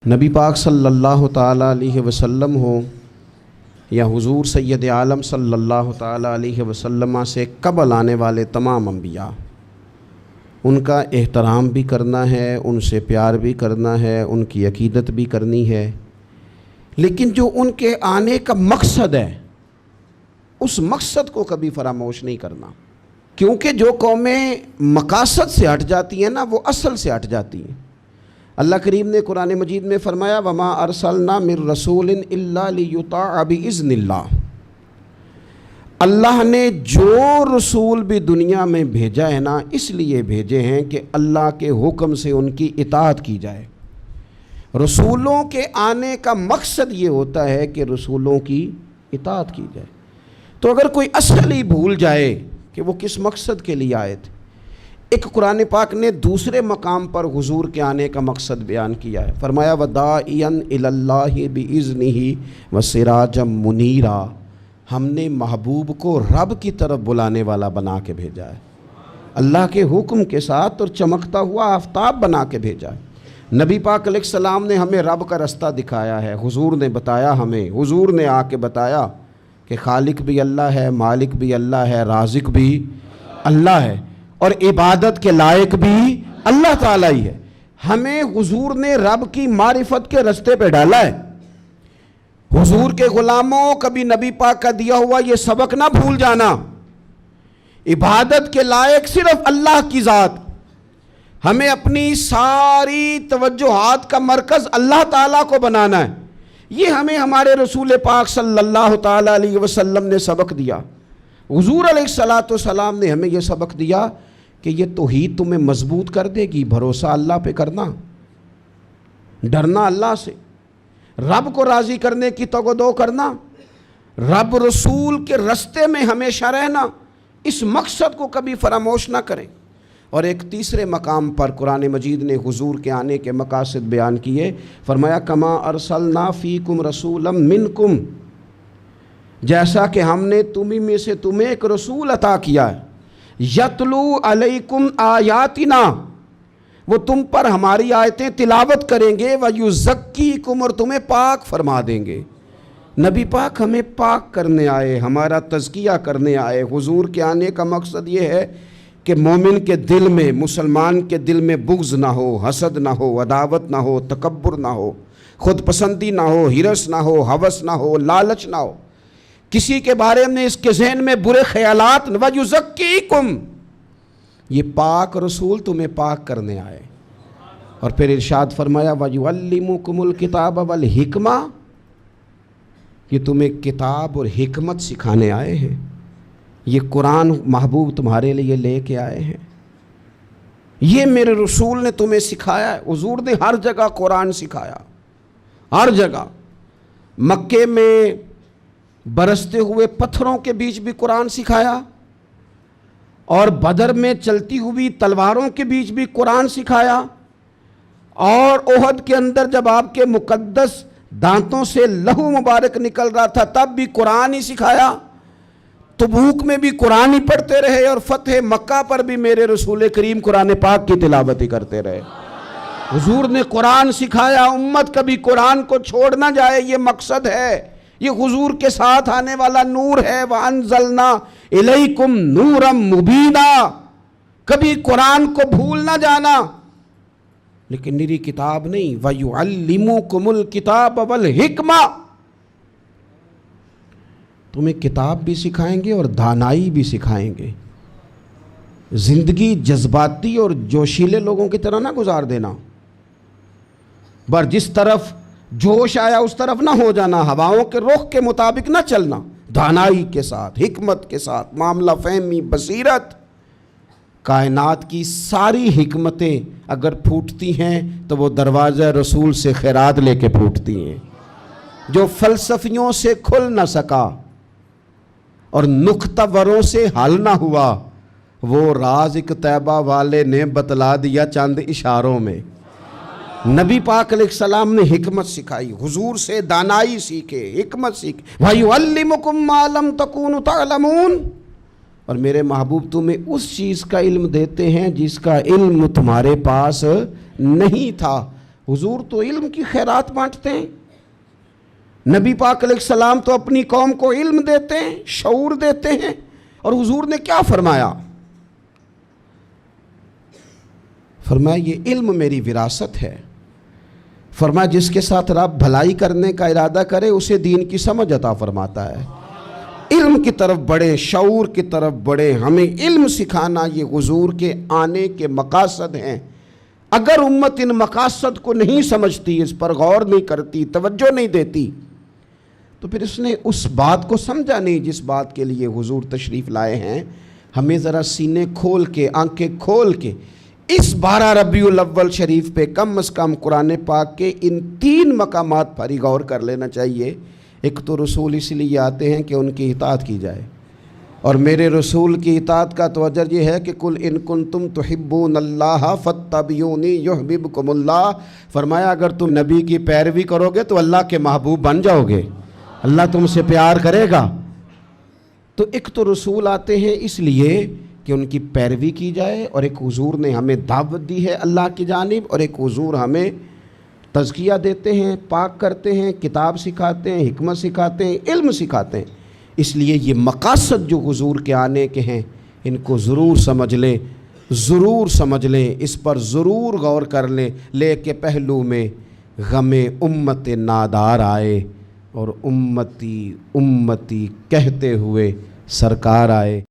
نبی پاک صلی اللہ تعالیٰ علیہ وسلم ہو یا حضور سید عالم صلی اللہ تعالیٰ علیہ وسلم سے قبل آنے والے تمام انبیاء، ان کا احترام بھی کرنا ہے، ان سے پیار بھی کرنا ہے، ان کی عقیدت بھی کرنی ہے، لیکن جو ان کے آنے کا مقصد ہے اس مقصد کو کبھی فراموش نہیں کرنا، کیونکہ جو قومیں مقاصد سے ہٹ جاتی ہیں نا وہ اصل سے ہٹ جاتی ہیں۔ اللہ کریم نے قرآن مجید میں فرمایا وَمَا أَرْسَلْنَا مِن رَسُولٍ إِلَّا لِيُطَاعَ بِإِذْنِ اللَّهِ، اللہ نے جو رسول بھی دنیا میں بھیجا ہے نا اس لیے بھیجے ہیں کہ اللہ کے حکم سے ان کی اطاعت کی جائے۔ رسولوں کے آنے کا مقصد یہ ہوتا ہے کہ رسولوں کی اطاعت کی جائے۔ تو اگر کوئی اصل ہی بھول جائے کہ وہ کس مقصد کے لیے آئے تھے، ایک قرآن پاک نے دوسرے مقام پر حضور کے آنے کا مقصد بیان کیا ہے، فرمایا وَدَاعِيًا إِلَى اللَّهِ بِإِذْنِهِ وَسِرَاجًا مُنِيرًا، ہم نے محبوب کو رب کی طرف بلانے والا بنا کے بھیجا ہے، اللہ کے حکم کے ساتھ اور چمکتا ہوا آفتاب بنا کے بھیجا ہے۔ نبی پاک علیہ السلام نے ہمیں رب کا رستہ دکھایا ہے، حضور نے بتایا ہمیں، حضور نے آ کے بتایا کہ خالق بھی اللہ ہے، مالک بھی اللہ ہے، رازق بھی اللہ ہے، اور عبادت کے لائق بھی اللہ تعالیٰ ہی ہے۔ ہمیں حضور نے رب کی معرفت کے رستے پہ ڈالا ہے۔ حضور کے غلاموں کبھی نبی پاک کا دیا ہوا یہ سبق نہ بھول جانا، عبادت کے لائق صرف اللہ کی ذات، ہمیں اپنی ساری توجہات کا مرکز اللہ تعالیٰ کو بنانا ہے۔ یہ ہمیں ہمارے رسول پاک صلی اللہ تعالیٰ علیہ وسلم نے سبق دیا۔ حضور علیہ السلام نے ہمیں یہ سبق دیا کہ یہ توحید تمہیں مضبوط کر دے گی، بھروسہ اللہ پہ کرنا، ڈرنا اللہ سے، رب کو راضی کرنے کی تگ کرنا، رب رسول کے رستے میں ہمیشہ رہنا، اس مقصد کو کبھی فراموش نہ کریں۔ اور ایک تیسرے مقام پر قرآن مجید نے حضور کے آنے کے مقاصد بیان کیے، فرمایا کما ارسلنا فیکم رسولا منکم، جیسا کہ ہم نے تمہیں میں سے تمہیں ایک رسول عطا کیا ہے، یتلو علیکم آیاتنا، وہ تم پر ہماری آیتیں تلاوت کریں گے، ویزکیکم، اور تمہیں پاک فرما دیں گے۔ نبی پاک ہمیں پاک کرنے آئے، ہمارا تزکیہ کرنے آئے۔ حضور کے آنے کا مقصد یہ ہے کہ مومن کے دل میں، مسلمان کے دل میں بغض نہ ہو، حسد نہ ہو، عداوت نہ ہو، تکبر نہ ہو، خود پسندی نہ ہو، ہرس نہ ہو، ہوس نہ ہو، لالچ نہ ہو، کسی کے بارے میں اس کے ذہن میں برے خیالات، وَيُزَكِّيكُمْ، یہ پاک رسول تمہیں پاک کرنے آئے۔ اور پھر ارشاد فرمایا وَيُعَلِّمُكُمُ الْكِتَابَ وَالْحِكْمَةَ، یہ تمہیں کتاب اور حکمت سکھانے آئے ہیں، یہ قرآن محبوب تمہارے لیے لے کے آئے ہیں، یہ میرے رسول نے تمہیں سکھایا ہے۔ حضور نے ہر جگہ قرآن سکھایا، ہر جگہ، مکے میں برستے ہوئے پتھروں کے بیچ بھی قرآن سکھایا، اور بدر میں چلتی ہوئی تلواروں کے بیچ بھی قرآن سکھایا، اور احد کے اندر جب آپ کے مقدس دانتوں سے لہو مبارک نکل رہا تھا تب بھی قرآن ہی سکھایا، تبوک میں بھی قرآن ہی پڑھتے رہے، اور فتح مکہ پر بھی میرے رسول کریم قرآن پاک کی تلاوت ہی کرتے رہے۔ حضور نے قرآن سکھایا، امت کبھی قرآن کو چھوڑ نہ جائے، یہ مقصد ہے، یہ حضور کے ساتھ آنے والا نور ہے۔ وَأَنزَلْنَا إِلَيْكُمْ نُورًا مُبِينًا، کبھی قرآن کو بھول نہ جانا، لیکن نری کتاب نہیں، وَيُعَلِّمُكُمُ الْكِتَابَ وَالْحِكْمَةَ، تمہیں کتاب بھی سکھائیں گے اور دانائی بھی سکھائیں گے۔ زندگی جذباتی اور جوشیلے لوگوں کی طرح نہ گزار دینا، بر جس طرف جوش آیا اس طرف نہ ہو جانا، ہواؤں کے رخ کے مطابق نہ چلنا، دانائی کے ساتھ، حکمت کے ساتھ، معاملہ فہمی، بصیرت۔ کائنات کی ساری حکمتیں اگر پھوٹتی ہیں تو وہ دروازہ رسول سے خیرات لے کے پھوٹتی ہیں۔ جو فلسفیوں سے کھل نہ سکا اور نکتہ وروں سے حل نہ ہوا، وہ راز ایک طیبہ والے نے بتلا دیا چند اشاروں میں۔ نبی پاک علیہ السلام نے حکمت سکھائی، حضور سے دانائی سیکھے، حکمت سیکھے۔ وَيُعَلِّمُكُمْ مَا لَمْ تَكُونُوا تَعْلَمُونَ، اور میرے محبوب تمہیں اس چیز کا علم دیتے ہیں جس کا علم تمہارے پاس نہیں تھا۔ حضور تو علم کی خیرات بانٹتے ہیں، نبی پاک علیہ السلام تو اپنی قوم کو علم دیتے ہیں، شعور دیتے ہیں، اور حضور نے کیا فرمایا؟ فرمایا یہ علم میری وراثت ہے۔ فرمایا جس کے ساتھ رب بھلائی کرنے کا ارادہ کرے اسے دین کی سمجھ عطا فرماتا ہے۔ علم کی طرف بڑھیں، شعور کی طرف بڑھیں، ہمیں علم سکھانا یہ حضور کے آنے کے مقاصد ہیں۔ اگر امت ان مقاصد کو نہیں سمجھتی، اس پر غور نہیں کرتی، توجہ نہیں دیتی، تو پھر اس نے اس بات کو سمجھا نہیں جس بات کے لیے حضور تشریف لائے ہیں۔ ہمیں ذرا سینے کھول کے، آنکھیں کھول کے اس 12 ربیع الاول شریف پہ کم از کم قرآن پاک کے ان 3 مقامات پر ہی غور کر لینا چاہیے۔ ایک تو رسول اس لیے آتے ہیں کہ ان کی اطاعت کی جائے، اور میرے رسول کی اطاعت کا تو اجر یہ ہے کہ قل ان کنتم تحبون اللہ فاتبعونی یحببکم اللہ۔ فرمایا اگر تم نبی کی پیروی کرو گے تو اللہ کے محبوب بن جاؤ گے، اللہ تم سے پیار کرے گا۔ تو ایک تو رسول آتے ہیں اس لیے کہ ان کی پیروی کی جائے، اور ایک حضور نے ہمیں دعوت دی ہے اللہ کی جانب، اور ایک حضور ہمیں تزکیہ دیتے ہیں، پاک کرتے ہیں، کتاب سکھاتے ہیں، حکمت سکھاتے ہیں، علم سکھاتے ہیں۔ اس لیے یہ مقاصد جو حضور کے آنے کے ہیں ان کو ضرور سمجھ لیں، ضرور سمجھ لیں، اس پر ضرور غور کر لیں، لے کے پہلو میں غم امت نادار آئے اور امتی امتی کہتے ہوئے سرکار آئے۔